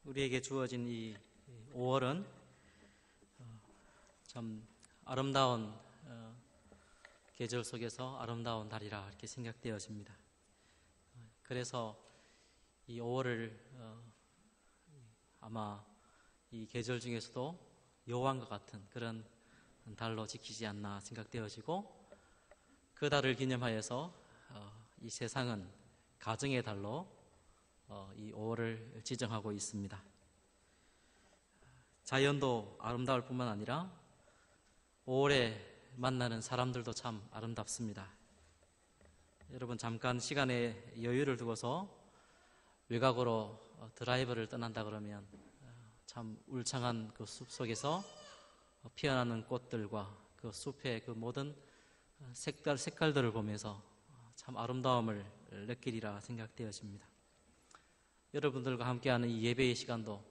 우리에게 주어진 이 5월은 참 아름다운 계절 속에서 아름다운 달이라 이렇게 생각되어집니다. 그래서 이 5월을 아마 이 계절 중에서도 여호와과 같은 그런 달로 지키지 않나 생각되어지고, 그 달을 기념하여서 이 세상은 가정의 달로 이 5월을 지정하고 있습니다. 자연도 아름다울 뿐만 아니라 5월에 만나는 사람들도 참 아름답습니다. 여러분, 잠깐 시간에 여유를 두고서 외곽으로 드라이브를 떠난다 그러면 참 울창한 그 숲 속에서 피어나는 꽃들과 그 숲의 그 모든 색깔들을 보면서 참 아름다움을 느끼리라 생각되어집니다. 여러분들과 함께하는 이 예배의 시간도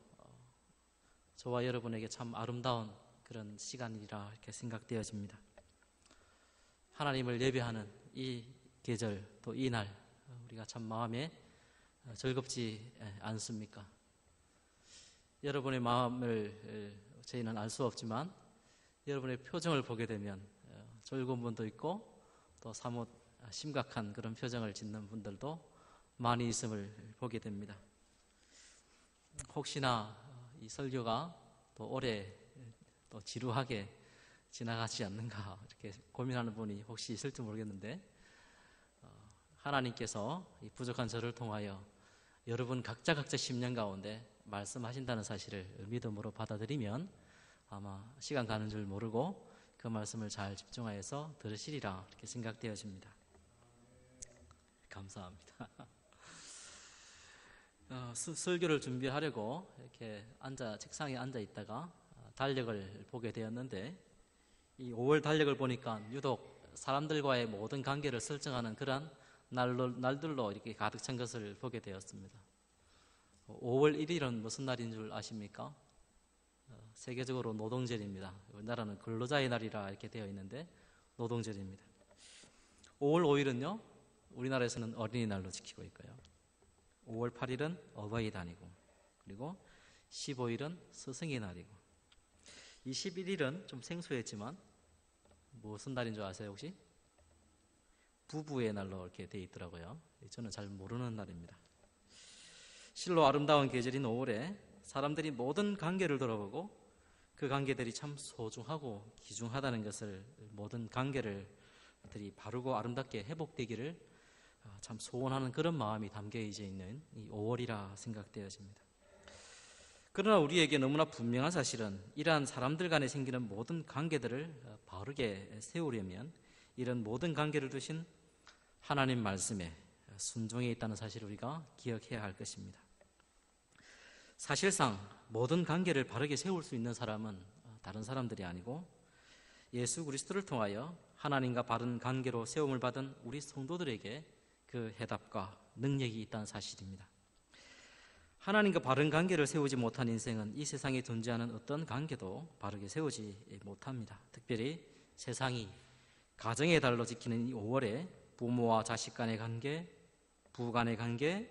저와 여러분에게 참 아름다운 그런 시간이라 이렇게 생각되어집니다. 하나님을 예배하는 이 계절, 또 이 날, 우리가 참 마음에 즐겁지 않습니까? 여러분의 마음을 저희는 알 수 없지만 여러분의 표정을 보게 되면 즐거운 분도 있고 또 사뭇 심각한 그런 표정을 짓는 분들도 많이 있음을 보게 됩니다. 혹시나 이 설교가 또 오래 또 지루하게 지나가지 않는가 이렇게 고민하는 분이 혹시 있을지 모르겠는데, 하나님께서 이 부족한 저를 통하여 여러분 각자 심령 가운데 말씀하신다는 사실을 믿음으로 받아들이면 아마 시간 가는 줄 모르고 그 말씀을 잘 집중하여서 들으시리라 이렇게 생각되어집니다. 감사합니다. 설교를 준비하려고 이렇게 책상에 앉아 있다가 달력을 보게 되었는데, 이 5월 달력을 보니까 유독 사람들과의 모든 관계를 설정하는 그런 날들로 이렇게 가득 찬 것을 보게 되었습니다. 5월 1일은 무슨 날인 줄 아십니까? 세계적으로 노동절입니다. 우리나라는 근로자의 날이라 이렇게 되어 있는데 노동절입니다. 5월 5일은요, 우리나라에서는 어린이날로 지키고 있고요. 5월 8일은 어버이 날이고, 그리고 15일은 스승의 날이고, 이 11일은 좀 생소했지만 무슨 날인 줄 아세요 혹시? 부부의 날로 이렇게 되어 있더라고요. 저는 잘 모르는 날입니다. 실로 아름다운 계절인 5월에 사람들이 모든 관계를 돌아보고 그 관계들이 참 소중하고 귀중하다는 것을, 모든 관계들이 바르고 아름답게 회복되기를 참 소원하는 그런 마음이 담겨 있는 이 5월이라 생각되어집니다. 그러나 우리에게 너무나 분명한 사실은 이러한 사람들 간에 생기는 모든 관계들을 바르게 세우려면 이런 모든 관계를 두신 하나님 말씀에 순종해 있다는 사실을 우리가 기억해야 할 것입니다. 사실상 모든 관계를 바르게 세울 수 있는 사람은 다른 사람들이 아니고 예수 그리스도를 통하여 하나님과 바른 관계로 세움을 받은 우리 성도들에게 그 해답과 능력이 있다는 사실입니다. 하나님과 바른 관계를 세우지 못한 인생은 이 세상에 존재하는 어떤 관계도 바르게 세우지 못합니다. 특별히 세상이 가정의 달로 지키는 이 5월에 부모와 자식 간의 관계, 부부 간의 관계,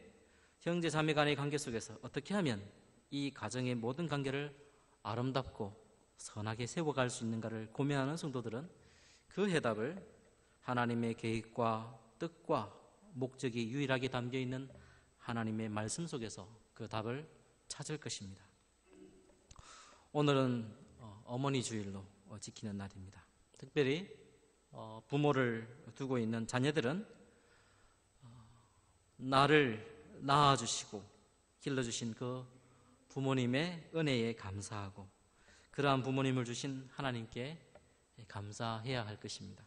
형제 자매 간의 관계 속에서 어떻게 하면 이 가정의 모든 관계를 아름답고 선하게 세워갈 수 있는가를 고민하는 성도들은 그 해답을 하나님의 계획과 뜻과 목적이 유일하게 담겨있는 하나님의 말씀 속에서 그 답을 찾을 것입니다. 오늘은 어머니 주일로 지키는 날입니다. 특별히 부모를 두고 있는 자녀들은 나를 낳아주시고 길러주신 그 부모님의 은혜에 감사하고 그러한 부모님을 주신 하나님께 감사해야 할 것입니다.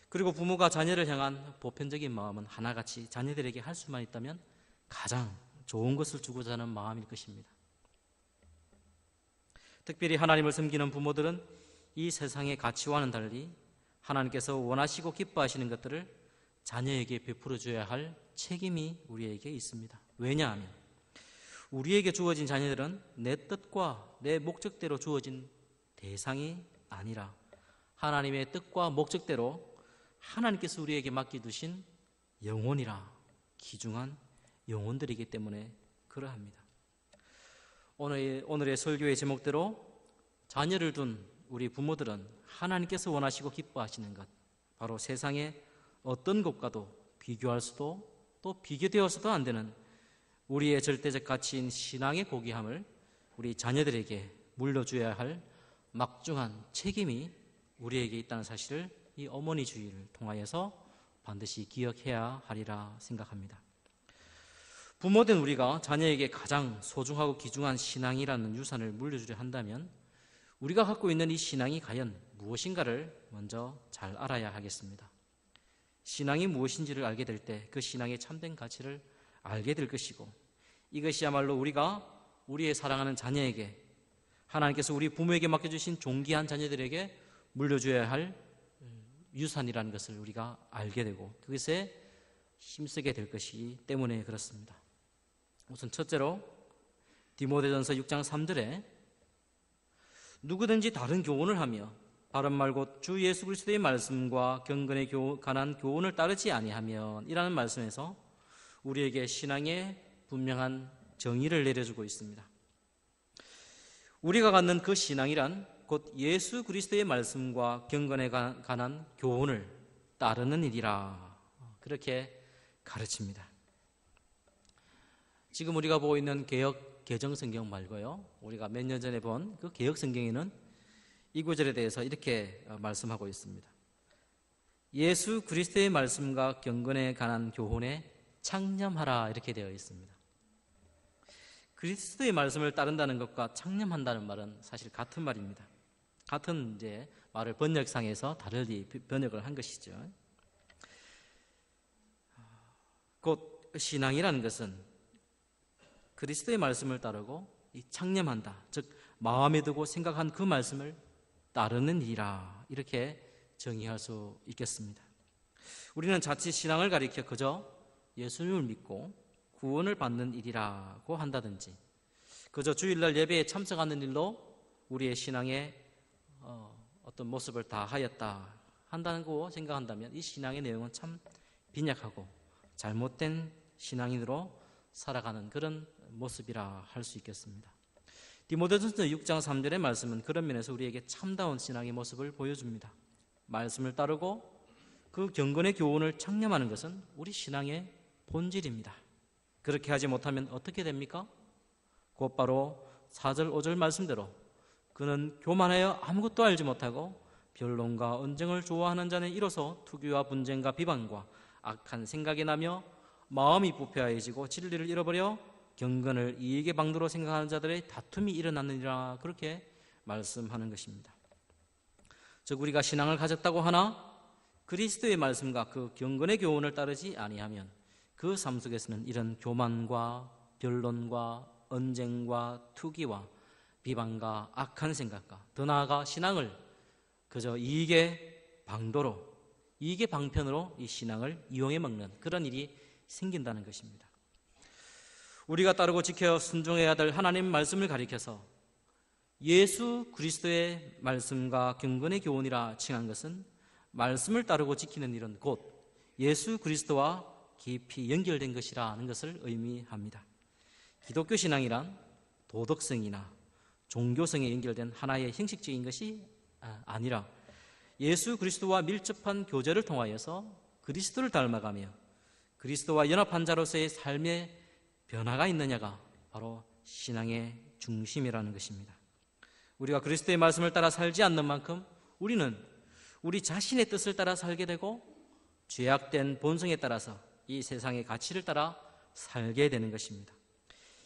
그리고 부모가 자녀를 향한 보편적인 마음은 하나같이 자녀들에게 할 수만 있다면 가장 좋은 것을 주고자 하는 마음일 것입니다. 특별히 하나님을 섬기는 부모들은 이 세상의 가치와는 달리 하나님께서 원하시고 기뻐하시는 것들을 자녀에게 베풀어 줘야 할 책임이 우리에게 있습니다. 왜냐하면 우리에게 주어진 자녀들은 내 뜻과 내 목적대로 주어진 대상이 아니라 하나님의 뜻과 목적대로 하나님께서 우리에게 맡겨두신 영혼이라 귀중한 영혼들이기 때문에 그러합니다. 오늘의 설교의 제목대로 자녀를 둔 우리 부모들은 하나님께서 원하시고 기뻐하시는 것, 바로 세상의 어떤 것과도 비교할 수도 또 비교되어서도 안 되는 우리의 절대적 가치인 신앙의 고귀함을 우리 자녀들에게 물려줘야 할 막중한 책임이 우리에게 있다는 사실을 이 어머니 주의를 통하여서 반드시 기억해야 하리라 생각합니다. 부모된 우리가 자녀에게 가장 소중하고 귀중한 신앙이라는 유산을 물려주려 한다면 우리가 갖고 있는 이 신앙이 과연 무엇인가를 먼저 잘 알아야 하겠습니다. 신앙이 무엇인지를 알게 될 때 그 신앙의 참된 가치를 알게 될 것이고, 이것이야말로 우리가 우리의 사랑하는 자녀에게, 하나님께서 우리 부모에게 맡겨주신 존귀한 자녀들에게 물려줘야 할 유산이라는 것을 우리가 알게 되고 그것에 힘쓰게 될 것이기 때문에 그렇습니다. 우선 첫째로 디모데전서 6장 3절에 누구든지 다른 교훈을 하며 바른 말 곧 주 예수 그리스도의 말씀과 경건에 관한 교훈을 따르지 아니하면 이라는 말씀에서 우리에게 신앙의 분명한 정의를 내려주고 있습니다. 우리가 갖는 그 신앙이란 곧 예수 그리스도의 말씀과 경건에 관한 교훈을 따르는 일이라, 그렇게 가르칩니다. 지금 우리가 보고 있는 개역 개정성경 말고요, 우리가 몇 년 전에 본 그 개역성경에는 이 구절에 대해서 이렇게 말씀하고 있습니다. 예수 그리스도의 말씀과 경건에 관한 교훈에 창념하라, 이렇게 되어 있습니다. 그리스도의 말씀을 따른다는 것과 창념한다는 말은 사실 같은 말입니다. 같은 이제 말을 번역상에서 다르게 번역을 한 것이죠. 곧 신앙이라는 것은 그리스도의 말씀을 따르고 이 창념한다, 즉 마음에 두고 생각한 그 말씀을 따르는 일이라, 이렇게 정의할 수 있겠습니다. 우리는 자칫 신앙을 가리켜 그저 예수님을 믿고 구원을 받는 일이라고 한다든지 그저 주일날 예배에 참석하는 일로 우리의 신앙의 어떤 모습을 다 하였다 한다고 생각한다면 이 신앙의 내용은 참 빈약하고 잘못된 신앙인으로 살아가는 그런 모습이라 할 수 있겠습니다. 디모데전서 6장 3절의 말씀은 그런 면에서 우리에게 참다운 신앙의 모습을 보여줍니다. 말씀을 따르고 그 경건의 교훈을 창념하는 것은 우리 신앙의 본질입니다. 그렇게 하지 못하면 어떻게 됩니까? 곧바로 4절 5절 말씀대로 그는 교만하여 아무것도 알지 못하고 변론과 언쟁을 좋아하는 자는 이로써 투기와 분쟁과 비방과 악한 생각이 나며 마음이 부패하여지고 진리를 잃어버려 경건을 이익의 방도로 생각하는 자들의 다툼이 일어나느니라, 그렇게 말씀하는 것입니다. 즉 우리가 신앙을 가졌다고 하나 그리스도의 말씀과 그 경건의 교훈을 따르지 아니하면 그 삶 속에서는 이런 교만과 변론과 언쟁과 투기와 비방과 악한 생각과 더 나아가 신앙을 그저 이익의 방도로, 이익의 방편으로 이 신앙을 이용해 먹는 그런 일이 생긴다는 것입니다. 우리가 따르고 지켜 순종해야 될 하나님 말씀을 가리켜서 예수 그리스도의 말씀과 경건의 교훈이라 칭한 것은 말씀을 따르고 지키는 일은 곧 예수 그리스도와 깊이 연결된 것이라는 것을 의미합니다. 기독교 신앙이란 도덕성이나 종교성에 연결된 하나의 형식적인 것이 아니라 예수 그리스도와 밀접한 교제를 통하여서 그리스도를 닮아가며 그리스도와 연합한 자로서의 삶의 변화가 있느냐가 바로 신앙의 중심이라는 것입니다. 우리가 그리스도의 말씀을 따라 살지 않는 만큼 우리는 우리 자신의 뜻을 따라 살게 되고 죄악된 본성에 따라서 이 세상의 가치를 따라 살게 되는 것입니다.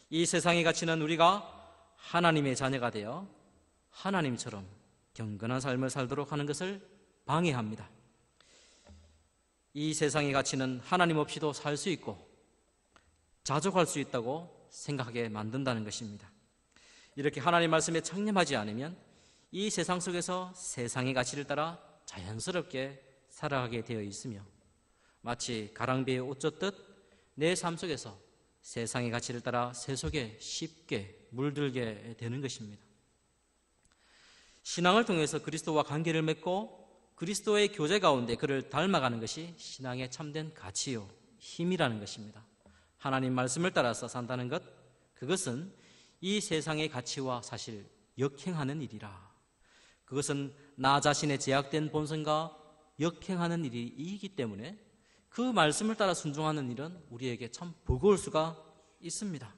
이 세상의 가치는 우리가 하나님의 자녀가 되어 하나님처럼 경건한 삶을 살도록 하는 것을 방해합니다. 이 세상의 가치는 하나님 없이도 살 수 있고 자족할 수 있다고 생각하게 만든다는 것입니다. 이렇게 하나님 말씀에 창념하지 않으면 이 세상 속에서 세상의 가치를 따라 자연스럽게 살아가게 되어 있으며 마치 가랑비에 옷 젖듯 내 삶 속에서 세상의 가치를 따라 새 속에 쉽게 물들게 되는 것입니다. 신앙을 통해서 그리스도와 관계를 맺고 그리스도의 교제 가운데 그를 닮아가는 것이 신앙의 참된 가치요 힘이라는 것입니다. 하나님 말씀을 따라서 산다는 것, 그것은 이 세상의 가치와 사실 역행하는 일이라. 그것은 나 자신의 제약된 본성과 역행하는 일이기 때문에 그 말씀을 따라 순종하는 일은 우리에게 참 버거울 수가 있습니다.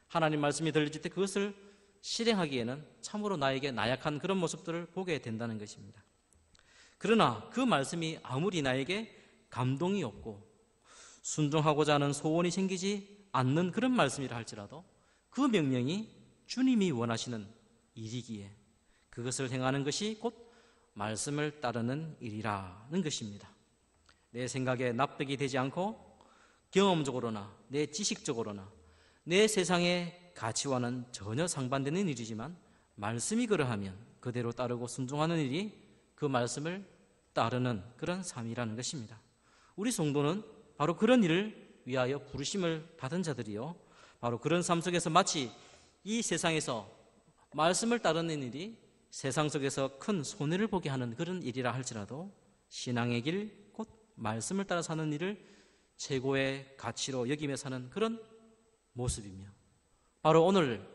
하나님 말씀이 들릴 때 그것을 실행하기에는 참으로 나에게 나약한 그런 모습들을 보게 된다는 것입니다. 그러나 그 말씀이 아무리 나에게 감동이 없고 순종하고자 하는 소원이 생기지 않는 그런 말씀이라 할지라도 그 명령이 주님이 원하시는 일이기에 그것을 행하는 것이 곧 말씀을 따르는 일이라는 것입니다. 내 생각에 납득이 되지 않고 경험적으로나 내 지식적으로나 내 세상의 가치와는 전혀 상반되는 일이지만 말씀이 그러하면 그대로 따르고 순종하는 일이 그 말씀을 따르는 그런 삶이라는 것입니다. 우리 성도는 바로 그런 일을 위하여 부르심을 받은 자들이요, 바로 그런 삶 속에서 마치 이 세상에서 말씀을 따르는 일이 세상 속에서 큰 손해를 보게 하는 그런 일이라 할지라도 신앙의 길, 곧 말씀을 따라 사는 일을 최고의 가치로 여기며 사는 그런 모습이며, 바로 오늘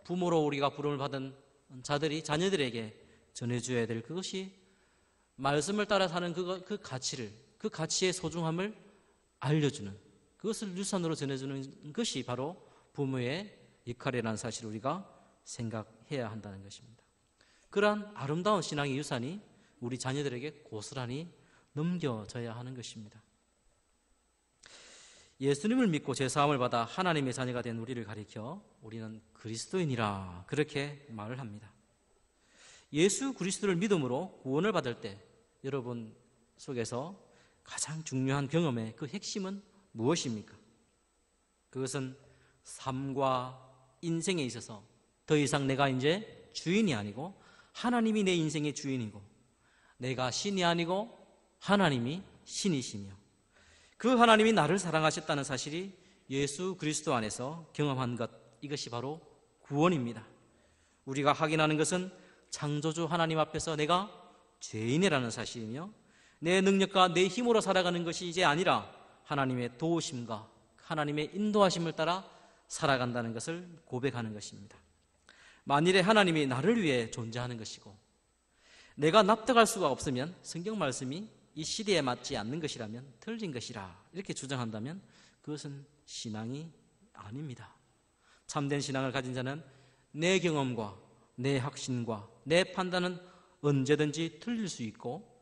부모로 우리가 부름을 받은 자들이 자녀들에게 전해줘야 될 그것이 말씀을 따라 사는 그 가치를, 그 가치의 소중함을 알려주는, 그것을 유산으로 전해주는 것이 바로 부모의 역할이라는 사실을 우리가 생각해야 한다는 것입니다. 그러한 아름다운 신앙의 유산이 우리 자녀들에게 고스란히 넘겨져야 하는 것입니다. 예수님을 믿고 죄사함을 받아 하나님의 자녀가 된 우리를 가리켜 우리는 그리스도인이라 그렇게 말을 합니다. 예수 그리스도를 믿음으로 구원을 받을 때 여러분 속에서 가장 중요한 경험의 그 핵심은 무엇입니까? 그것은 삶과 인생에 있어서 더 이상 내가 이제 주인이 아니고 하나님이 내 인생의 주인이고, 내가 신이 아니고 하나님이 신이시며, 그 하나님이 나를 사랑하셨다는 사실이 예수 그리스도 안에서 경험한 것, 이것이 바로 구원입니다. 우리가 확인하는 것은 창조주 하나님 앞에서 내가 죄인이라는 사실이며, 내 능력과 내 힘으로 살아가는 것이 이제 아니라 하나님의 도우심과 하나님의 인도하심을 따라 살아간다는 것을 고백하는 것입니다. 만일에 하나님이 나를 위해 존재하는 것이고 내가 납득할 수가 없으면 성경 말씀이 이 시대에 맞지 않는 것이라면, 틀린 것이라 이렇게 주장한다면 그것은 신앙이 아닙니다. 참된 신앙을 가진 자는 내 경험과 내 확신과 내 판단은 언제든지 틀릴 수 있고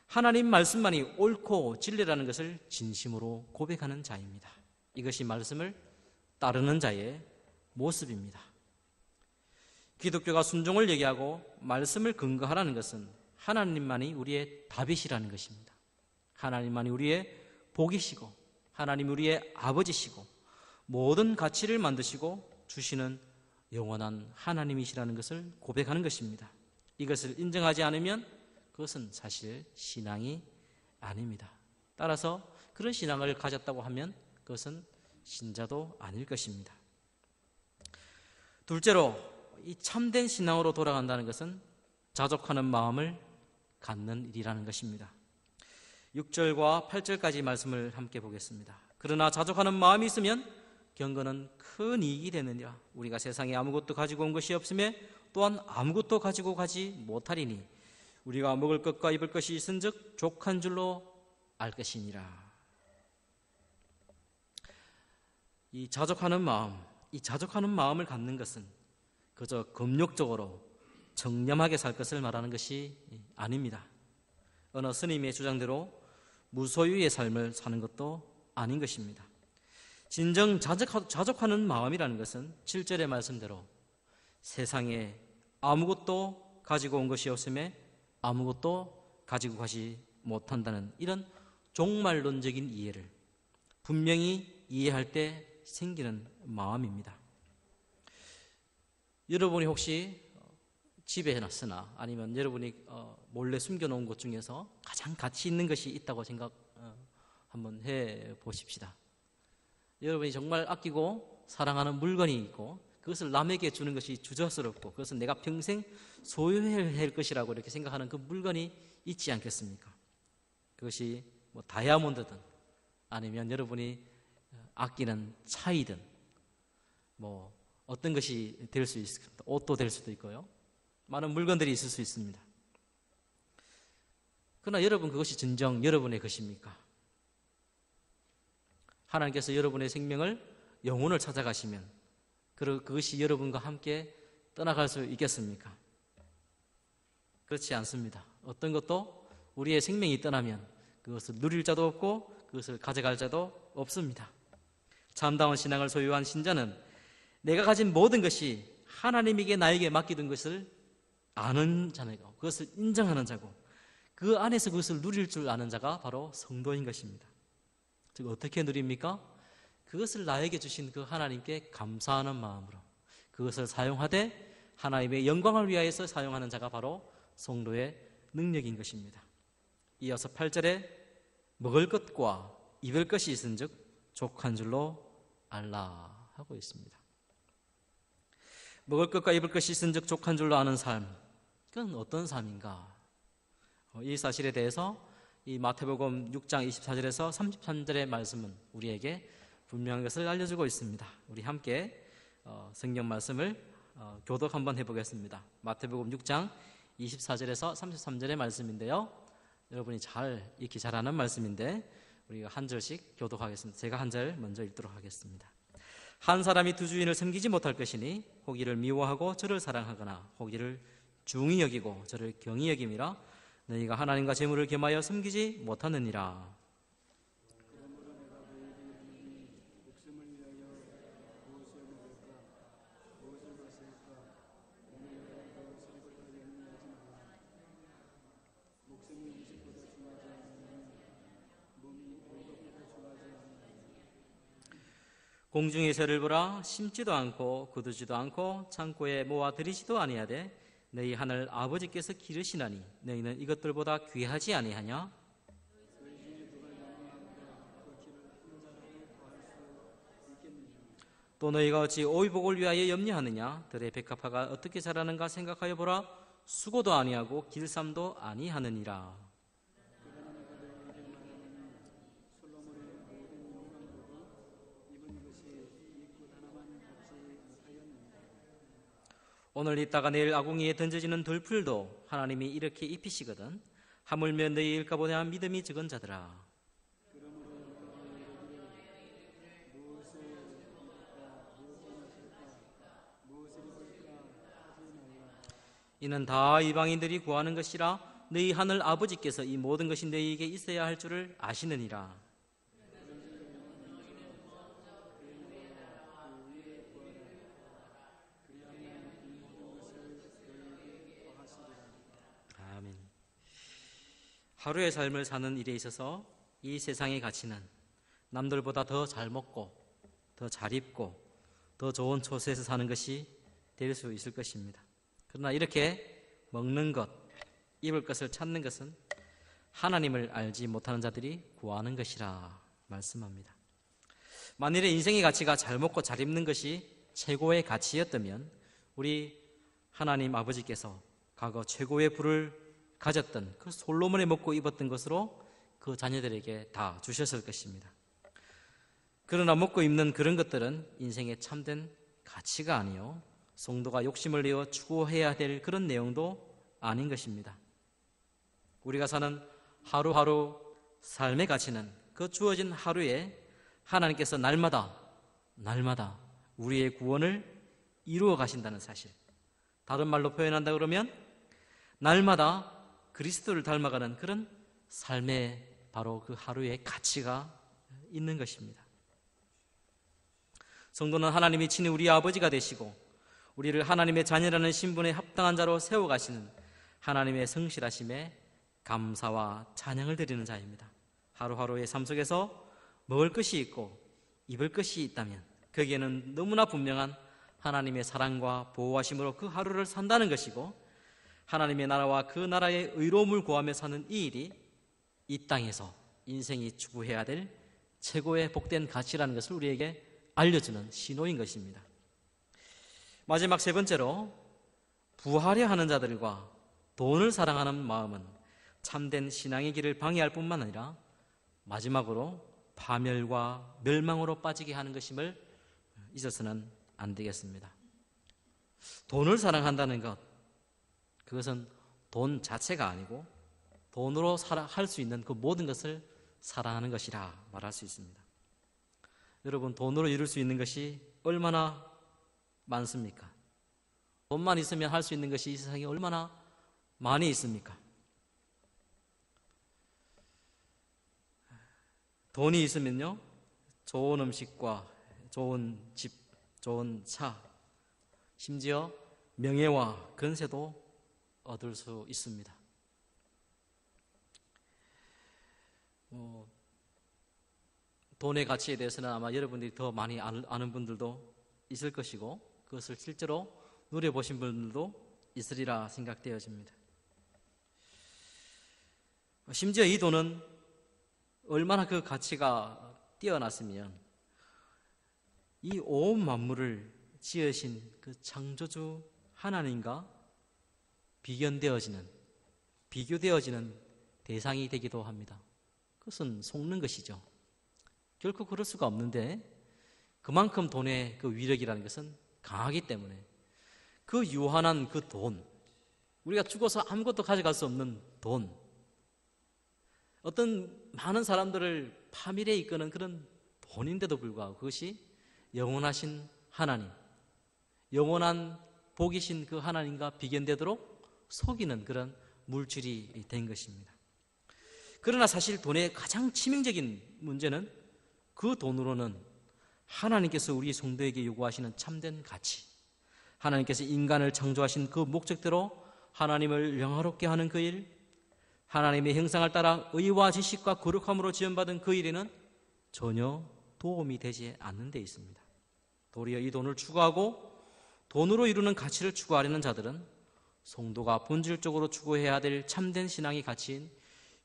하나님 말씀만이 옳고 진리라는 것을 진심으로 고백하는 자입니다. 이것이 말씀을 따르는 자의 모습입니다. 기독교가 순종을 얘기하고 말씀을 근거하라는 것은 하나님만이 우리의 답이시라는 것입니다. 하나님만이 우리의 복이시고 하나님 우리의 아버지시고 모든 가치를 만드시고 주시는 영원한 하나님이시라는 것을 고백하는 것입니다. 이것을 인정하지 않으면 그것은 사실 신앙이 아닙니다. 따라서 그런 신앙을 가졌다고 하면 그것은 신자도 아닐 것입니다. 둘째로, 이 참된 신앙으로 돌아간다는 것은 자족하는 마음을 갖는 일이라는 것입니다. 6절과 8절까지 말씀을 함께 보겠습니다. 그러나 자족하는 마음이 있으면 경건은 큰 이익이 되느니라. 우리가 세상에 아무것도 가지고 온 것이 없음에 또한 아무것도 가지고 가지 못하리니 우리가 먹을 것과 입을 것이 있은즉 족한 줄로 알 것이니라. 이 자족하는 마음을 갖는 것은 그저 금욕적으로 정념하게 살 것을 말하는 것이 아닙니다. 어느 스님의 주장대로 무소유의 삶을 사는 것도 아닌 것입니다. 진정 자족하는 마음이라는 것은 7절의 말씀대로 세상에 아무것도 가지고 온 것이 없음에 아무것도 가지고 가지 못한다는 이런 종말론적인 이해를 분명히 이해할 때 생기는 마음입니다. 여러분이 혹시 집에 해놨으나 아니면 여러분이 몰래 숨겨놓은 것 중에서 가장 가치 있는 것이 있다고 생각 한번 해보십시다. 여러분이 정말 아끼고 사랑하는 물건이 있고 그것을 남에게 주는 것이 주저스럽고 그것은 내가 평생 소유해야 할 것이라고 이렇게 생각하는 그 물건이 있지 않겠습니까? 그것이 뭐 다이아몬드든 아니면 여러분이 아끼는 차이든 뭐 어떤 것이 될 수 있습니다. 옷도 될 수도 있고요. 많은 물건들이 있을 수 있습니다. 그러나 여러분, 그것이 진정 여러분의 것입니까? 하나님께서 여러분의 생명을, 영혼을 찾아가시면 그것이 여러분과 함께 떠나갈 수 있겠습니까? 그렇지 않습니다. 어떤 것도 우리의 생명이 떠나면 그것을 누릴 자도 없고 그것을 가져갈 자도 없습니다. 참다운 신앙을 소유한 신자는 내가 가진 모든 것이 하나님에게 나에게 맡기던 것을 아는 자고, 그것을 인정하는 자고, 그 안에서 그것을 누릴 줄 아는 자가 바로 성도인 것입니다. 즉 어떻게 누립니까? 그것을 나에게 주신 그 하나님께 감사하는 마음으로 그것을 사용하되 하나님의 영광을 위하여서 사용하는 자가 바로 성도의 능력인 것입니다. 이어서 8절에 먹을 것과 입을 것이 있은즉 족한 줄로 알라 하고 있습니다. 먹을 것과 입을 것이 있은즉 족한 줄로 아는 삶, 그건 어떤 삶인가? 이 사실에 대해서 이 마태복음 6장 24절에서 33절의 말씀은 우리에게 분명한 것을 알려주고 있습니다. 우리 함께 성경 말씀을 교독 한번 해보겠습니다. 마태복음 6장 24절에서 33절의 말씀인데요, 여러분이 잘 읽기 잘하는 말씀인데 우리가 한 절씩 교독하겠습니다. 제가 한 절 먼저 읽도록 하겠습니다. 한 사람이 두 주인을 섬기지 못할 것이니 혹이를 미워하고 저를 사랑하거나 혹이를 중히 여기고 저를 경히 여김이라. 너희가 하나님과 재물을 겸하여 섬기지 못하느니라. 공중의 새를 보라. 심지도 않고 거두지도 않고 창고에 모아 들이지도 아니하되 너희 하늘 아버지께서 기르시나니 너희는 이것들보다 귀하지 아니하냐? 또 너희가 어찌 오이복을 위하여 염려하느냐? 들의 백합화가 어떻게 자라는가 생각하여 보라. 수고도 아니하고 길쌈도 아니하느니라. 오늘 있다가 내일 아궁이에 던져지는 들풀도 하나님이 이렇게 입히시거든. 하물며 너희 일까보냐 믿음이 적은 자들아. 이는 다 이방인들이 구하는 것이라. 너희 하늘 아버지께서 이 모든 것이 너희에게 있어야 할 줄을 아시느니라. 아멘. 하루의 삶을 사는 일에 있어서 이 세상의 가치는 남들보다 더 잘 먹고 더 잘 입고 더 좋은 처소에서 사는 것이 될 수 있을 것입니다. 그러나 이렇게 먹는 것, 입을 것을 찾는 것은 하나님을 알지 못하는 자들이 구하는 것이라 말씀합니다. 만일에 인생의 가치가 잘 먹고 잘 입는 것이 최고의 가치였다면 우리 하나님 아버지께서 과거 최고의 부를 가졌던 그 솔로몬이 먹고 입었던 것으로 그 자녀들에게 다 주셨을 것입니다. 그러나 먹고 입는 그런 것들은 인생의 참된 가치가 아니요 성도가 욕심을 내어 추구해야 될 그런 내용도 아닌 것입니다. 우리가 사는 하루하루 삶의 가치는 그 주어진 하루에 하나님께서 날마다 우리의 구원을 이루어 가신다는 사실, 다른 말로 표현한다 그러면 날마다 그리스도를 닮아가는 그런 삶의 바로 그 하루의 가치가 있는 것입니다. 성도는 하나님이 친히 우리 아버지가 되시고 우리를 하나님의 자녀라는 신분에 합당한 자로 세워가시는 하나님의 성실하심에 감사와 찬양을 드리는 자입니다. 하루하루의 삶 속에서 먹을 것이 있고 입을 것이 있다면 거기에는 너무나 분명한 하나님의 사랑과 보호하심으로 그 하루를 산다는 것이고, 하나님의 나라와 그 나라의 의로움을 구하며 사는 이 일이 이 땅에서 인생이 추구해야 될 최고의 복된 가치라는 것을 우리에게 알려주는 신호인 것입니다. 마지막 세 번째로, 부하려 하는 자들과 돈을 사랑하는 마음은 참된 신앙의 길을 방해할 뿐만 아니라 마지막으로 파멸과 멸망으로 빠지게 하는 것임을 잊어서는 안 되겠습니다. 돈을 사랑한다는 것, 그것은 돈 자체가 아니고 돈으로 할 수 있는 그 모든 것을 사랑하는 것이라 말할 수 있습니다. 여러분, 돈으로 이룰 수 있는 것이 얼마나 많습니까? 돈만 있으면 할 수 있는 것이 이 세상에 얼마나 많이 있습니까? 돈이 있으면요, 좋은 음식과 좋은 집, 좋은 차, 심지어 명예와 권세도 얻을 수 있습니다. 돈의 가치에 대해서는 아마 여러분들이 더 많이 아는 분들도 있을 것이고, 그것을 실제로 누려보신 분들도 있으리라 생각되어집니다. 심지어 이 돈은 얼마나 그 가치가 뛰어났으면 이 온 만물을 지으신 그 창조주 하나님과 비교되어지는 대상이 되기도 합니다. 그것은 속는 것이죠. 결코 그럴 수가 없는데, 그만큼 돈의 그 위력이라는 것은 강하기 때문에 그 유한한 그 돈, 우리가 죽어서 아무것도 가져갈 수 없는 돈, 어떤 많은 사람들을 파멸에 이끄는 그런 돈인데도 불구하고 그것이 영원하신 하나님, 영원한 복이신 그 하나님과 비견되도록 속이는 그런 물질이 된 것입니다. 그러나 사실 돈의 가장 치명적인 문제는 그 돈으로는 하나님께서 우리 성도에게 요구하시는 참된 가치, 하나님께서 인간을 창조하신 그 목적대로 하나님을 영화롭게 하는 그 일, 하나님의 형상을 따라 의와 지식과 거룩함으로 지원받은 그 일에는 전혀 도움이 되지 않는 데 있습니다. 도리어 이 돈을 추구하고 돈으로 이루는 가치를 추구하려는 자들은 성도가 본질적으로 추구해야 될 참된 신앙의 가치인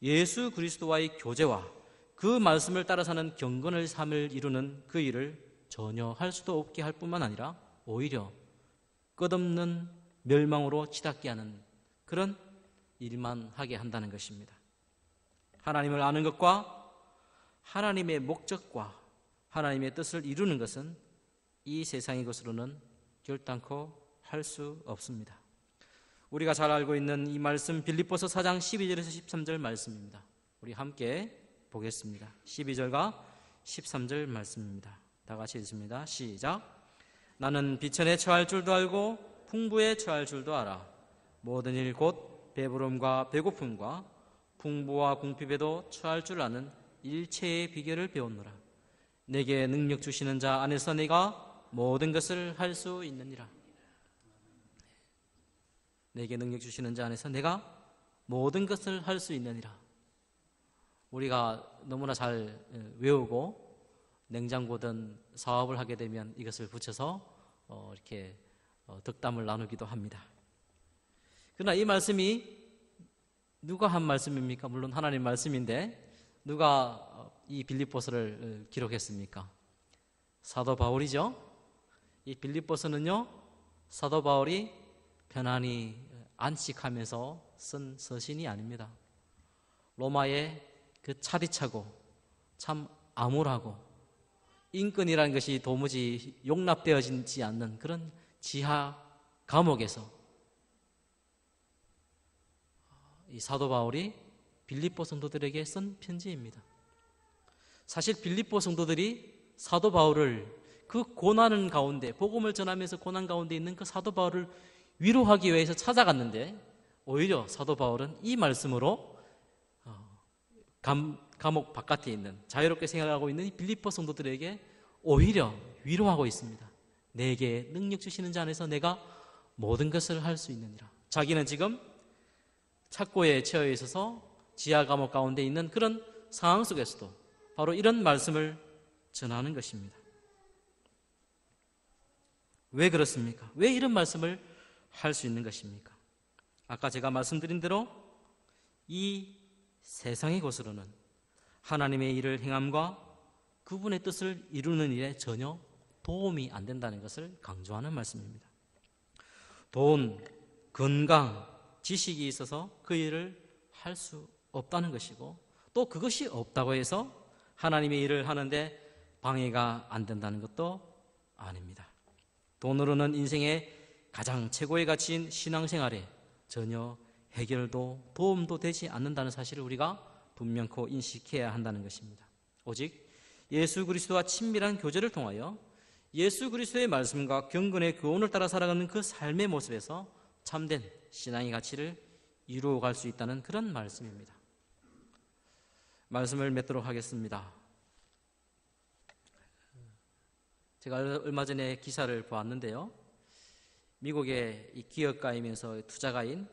예수 그리스도와의 교제와 그 말씀을 따라 사는 경건의 삶을 이루는 그 일을 전혀 할 수도 없게 할 뿐만 아니라 오히려 끝없는 멸망으로 치닫게 하는 그런 일만 하게 한다는 것입니다. 하나님을 아는 것과 하나님의 목적과 하나님의 뜻을 이루는 것은 이 세상의 것으로는 결단코 할 수 없습니다. 우리가 잘 알고 있는 이 말씀, 빌립보서 4장 12절에서 13절 말씀입니다. 우리 함께 보겠습니다. 12절과 13절 말씀입니다. 다 같이 읽습니다. 시작. 나는 비천에 처할 줄도 알고 풍부에 처할 줄도 알아. 모든 일 곧 배부름과 배고픔과 풍부와 궁핍에도 처할 줄 아는 일체의 비결을 배웠노라. 내게 능력 주시는 자 안에서 내가 모든 것을 할 수 있느니라. 내게 능력 주시는 자 안에서 내가 모든 것을 할 수 있느니라. 우리가 너무나 잘 외우고 냉장고든 사업을 하게 되면 이것을 붙여서 이렇게 덕담을 나누기도 합니다. 그러나 이 말씀이 누가 한 말씀입니까? 물론 하나님 말씀인데 누가 이 빌립보서를 기록했습니까? 사도 바울이죠. 이 빌립보서는요, 사도 바울이 편안히 안식하면서 쓴 서신이 아닙니다. 로마의 그 차디차고 참 암울하고 인권이라는 것이 도무지 용납되어지지 않는 그런 지하 감옥에서 이 사도 바울이 빌립보 성도들에게 쓴 편지입니다. 사실 빌립보 성도들이 사도 바울을 그 고난 가운데, 복음을 전하면서 고난 가운데 있는 그 사도 바울을 위로하기 위해서 찾아갔는데 오히려 사도 바울은 이 말씀으로 감옥 바깥에 있는 자유롭게 생활하고 있는 이 빌립보 성도들에게 오히려 위로하고 있습니다. 내게 능력 주시는 자 안에서 내가 모든 것을 할 수 있느니라. 자기는 지금 착고에 처해 있어서 지하 감옥 가운데 있는 그런 상황 속에서도 바로 이런 말씀을 전하는 것입니다. 왜 그렇습니까? 왜 이런 말씀을 할 수 있는 것입니까? 아까 제가 말씀드린 대로 이 세상의 것으로는 하나님의 일을 행함과 그분의 뜻을 이루는 일에 전혀 도움이 안 된다는 것을 강조하는 말씀입니다. 돈, 건강, 지식이 있어서 그 일을 할 수 없다는 것이고, 또 그것이 없다고 해서 하나님의 일을 하는데 방해가 안 된다는 것도 아닙니다. 돈으로는 인생의 가장 최고의 가치인 신앙생활에 전혀 해결도 도움도 되지 않는다는 사실을 우리가 분명코 인식해야 한다는 것입니다. 오직 예수 그리스도와 친밀한 교제를 통하여 예수 그리스도의 말씀과 경건의 교훈을 따라 살아가는 그 삶의 모습에서 참된 신앙의 가치를 이루어갈 수 있다는 그런 말씀입니다. 말씀을 맺도록 하겠습니다. 제가 얼마 전에 기사를 보았는데요. 미국의 이 기업가이면서 투자가인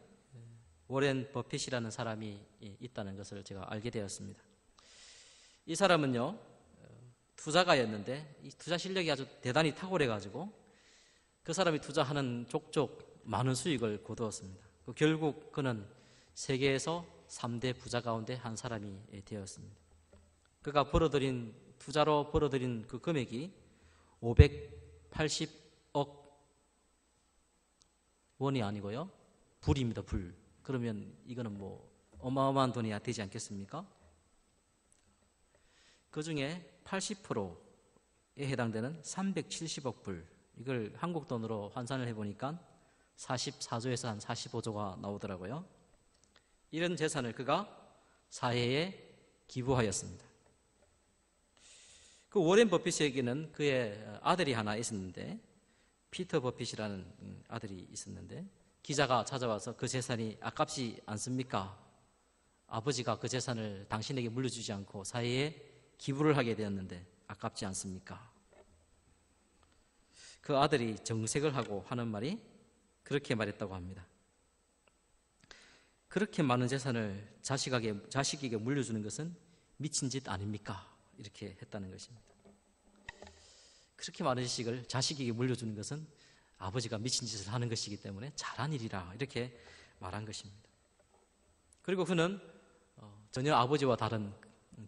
워렌 버핏이라는 사람이 있다는 것을 제가 알게 되었습니다. 이 사람은요, 투자가였는데 이 투자 실력이 아주 대단히 탁월해가지고 그 사람이 투자하는 족족 많은 수익을 거두었습니다. 결국 그는 세계에서 3대 부자 가운데 한 사람이 되었습니다. 그가 투자로 벌어들인 그 금액이 580억 원이 아니고요, 불입니다. 불. 그러면 이거는 뭐 어마어마한 돈이 되지 않겠습니까? 그 중에 80%에 해당되는 370억 불, 이걸 한국 돈으로 환산을 해보니까 44조에서 한 45조가 나오더라고요. 이런 재산을 그가 사회에 기부하였습니다. 그 워렌 버핏에게는 그의 아들이 하나 있었는데, 피터 버핏이라는 아들이 있었는데, 기자가 찾아와서 그 재산이 아깝지 않습니까? 아버지가 그 재산을 당신에게 물려주지 않고 사회에 기부를 하게 되었는데 아깝지 않습니까? 그 아들이 정색을 하고 하는 말이 그렇게 말했다고 합니다. 그렇게 많은 재산을 자식에게 물려주는 것은 미친 짓 아닙니까? 이렇게 했다는 것입니다. 그렇게 많은 지식을 자식에게 물려주는 것은 아버지가 미친 짓을 하는 것이기 때문에 잘한 일이라, 이렇게 말한 것입니다. 그리고 그는 전혀 아버지와 다른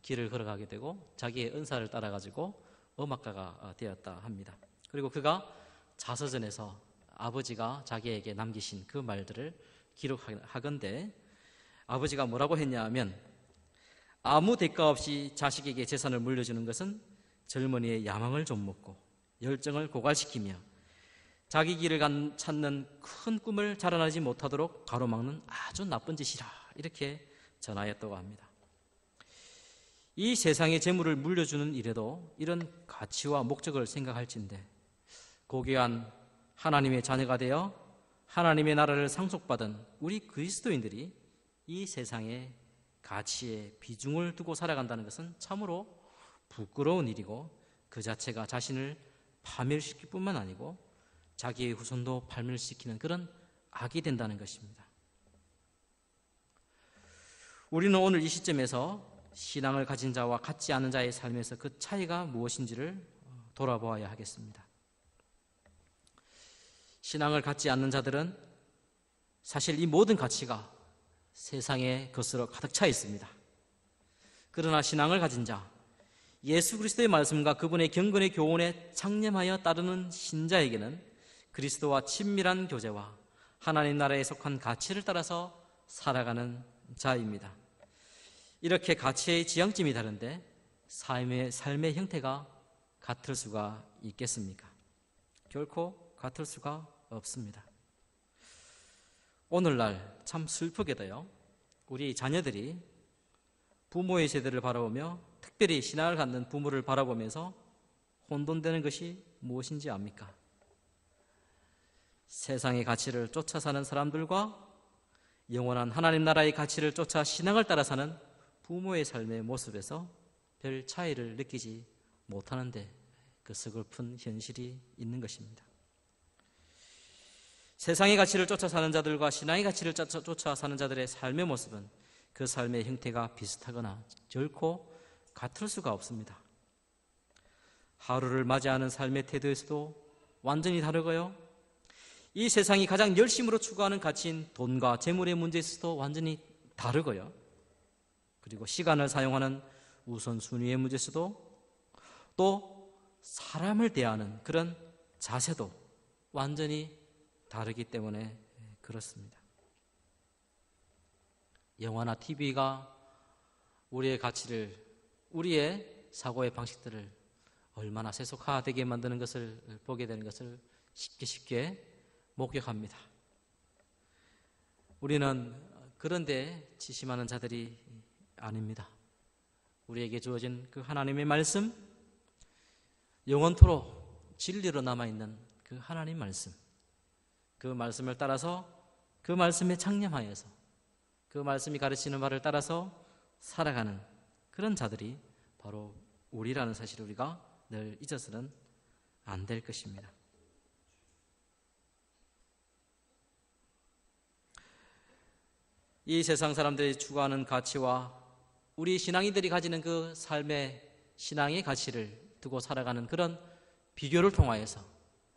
길을 걸어가게 되고 자기의 은사를 따라가지고 음악가가 되었다 합니다. 그리고 그가 자서전에서 아버지가 자기에게 남기신 그 말들을 기록하건대 아버지가 뭐라고 했냐 하면, 아무 대가 없이 자식에게 재산을 물려주는 것은 젊은이의 야망을 좀먹고 열정을 고갈시키며 자기 길을 찾는 큰 꿈을 자라나지 못하도록 가로막는 아주 나쁜 짓이라, 이렇게 전하였다고 합니다. 이 세상의 재물을 물려주는 일에도 이런 가치와 목적을 생각할진대 고귀한 하나님의 자녀가 되어 하나님의 나라를 상속받은 우리 그리스도인들이 이 세상의 가치에 비중을 두고 살아간다는 것은 참으로 부끄러운 일이고, 그 자체가 자신을 파멸시킬 뿐만 아니고 자기의 후손도 파멸시키는 그런 악이 된다는 것입니다. 우리는 오늘 이 시점에서 신앙을 가진 자와 갖지 않은 자의 삶에서 그 차이가 무엇인지를 돌아보아야 하겠습니다. 신앙을 갖지 않는 자들은 사실 이 모든 가치가 세상의 것으로 가득 차 있습니다. 그러나 신앙을 가진 자, 예수 그리스도의 말씀과 그분의 경건의 교훈에 창념하여 따르는 신자에게는 그리스도와 친밀한 교제와 하나님 나라에 속한 가치를 따라서 살아가는 자입니다. 이렇게 가치의 지향점이 다른데 삶의 형태가 같을 수가 있겠습니까? 결코 같을 수가 없습니다. 오늘날 참 슬프게도요, 우리 자녀들이 부모의 세대를 바라보며, 특별히 신앙을 갖는 부모를 바라보면서 혼돈되는 것이 무엇인지 압니까? 세상의 가치를 쫓아 사는 사람들과 영원한 하나님 나라의 가치를 쫓아 신앙을 따라 사는 부모의 삶의 모습에서 별 차이를 느끼지 못하는데 그 서글픈 현실이 있는 것입니다. 세상의 가치를 쫓아 사는 자들과 신앙의 가치를 쫓아 사는 자들의 삶의 모습은 그 삶의 형태가 비슷하거나 결코 같을 수가 없습니다. 하루를 맞이하는 삶의 태도에서도 완전히 다르고요, 이 세상이 가장 열심으로 추구하는 가치인 돈과 재물의 문제에서도 완전히 다르고요, 그리고 시간을 사용하는 우선순위의 문제에서도, 또 사람을 대하는 그런 자세도 완전히 다르기 때문에 그렇습니다. 영화나 TV가 우리의 가치를, 우리의 사고의 방식들을 얼마나 세속화되게 만드는 것을 보게 되는 것을 쉽게 목격합니다. 우리는 그런데 지심하는 자들이 아닙니다. 우리에게 주어진 그 하나님의 말씀, 영원토록 진리로 남아있는 그 하나님 말씀, 그 말씀을 따라서 그 말씀에 창념하여서 그 말씀이 가르치는 바를 따라서 살아가는 그런 자들이 바로 우리라는 사실을 우리가 늘 잊어서는 안 될 것입니다. 이 세상 사람들이 추구하는 가치와 우리 신앙인들이 가지는 그 삶의 신앙의 가치를 두고 살아가는 그런 비교를 통하여서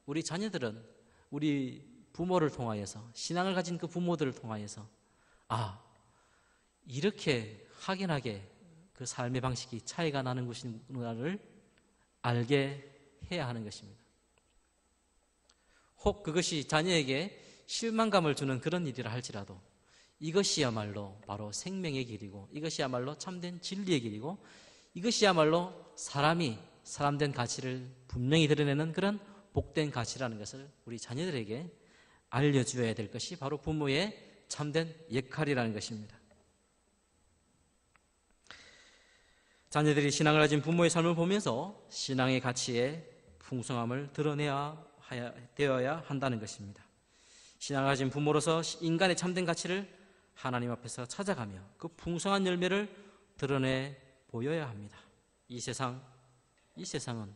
우리 자녀들은 우리 부모를 통하여서 신앙을 가진 그 부모들을 통하여서 이렇게 확연하게 그 삶의 방식이 차이가 나는 것인가를 알게 해야 하는 것입니다. 혹 그것이 자녀에게 실망감을 주는 그런 일이라 할지라도 이것이야말로 바로 생명의 길이고 이것이야말로 참된 진리의 길이고 이것이야말로 사람이 사람된 가치를 분명히 드러내는 그런 복된 가치라는 것을 우리 자녀들에게 알려주어야 될 것이 바로 부모의 참된 역할이라는 것입니다. 자녀들이 신앙을 가진 부모의 삶을 보면서 신앙의 가치의 풍성함을 드러내야 되어야 한다는 것입니다. 신앙을 가진 부모로서 인간의 참된 가치를 하나님 앞에서 찾아가며 그 풍성한 열매를 드러내 보여야 합니다. 이 세상은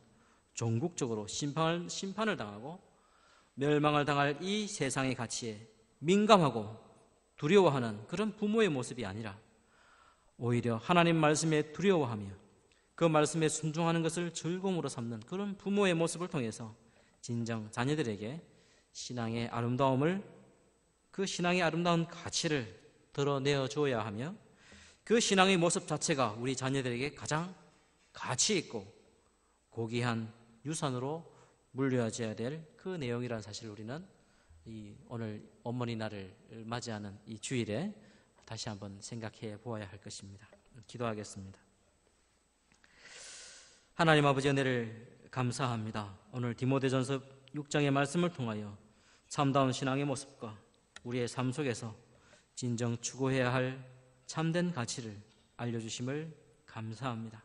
종국적으로 심판을 당하고 멸망을 당할 이 세상의 가치에 민감하고 두려워하는 그런 부모의 모습이 아니라 오히려 하나님 말씀에 두려워하며 그 말씀에 순종하는 것을 즐거움으로 삼는 그런 부모의 모습을 통해서 진정 자녀들에게 신앙의 아름다움을 그 신앙의 아름다운 가치를 드러내어 줘야 하며 그 신앙의 모습 자체가 우리 자녀들에게 가장 가치 있고 고귀한 유산으로 물려져야 될 그 내용이라는 사실을 우리는 오늘 어머니 날을 맞이하는 이 주일에 다시 한번 생각해 보아야 할 것입니다. 기도하겠습니다. 하나님 아버지 은혜를 감사합니다. 오늘 디모데전서 6장의 말씀을 통하여 참다운 신앙의 모습과 우리의 삶 속에서 진정 추구해야 할 참된 가치를 알려주심을 감사합니다.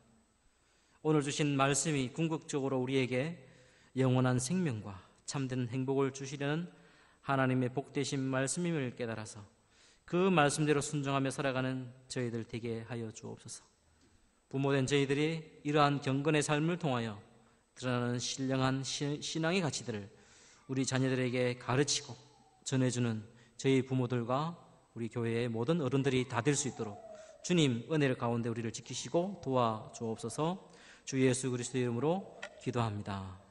오늘 주신 말씀이 궁극적으로 우리에게 영원한 생명과 참된 행복을 주시려는 하나님의 복되신 말씀임을 깨달아서 그 말씀대로 순종하며 살아가는 저희들 되게 하여 주옵소서. 부모된 저희들이 이러한 경건의 삶을 통하여 드러나는 신령한 신앙의 가치들을 우리 자녀들에게 가르치고 전해주는 저희 부모들과 우리 교회의 모든 어른들이 다 될 수 있도록 주님 은혜를 가운데 우리를 지키시고 도와주옵소서. 주 예수 그리스도의 이름으로 기도합니다.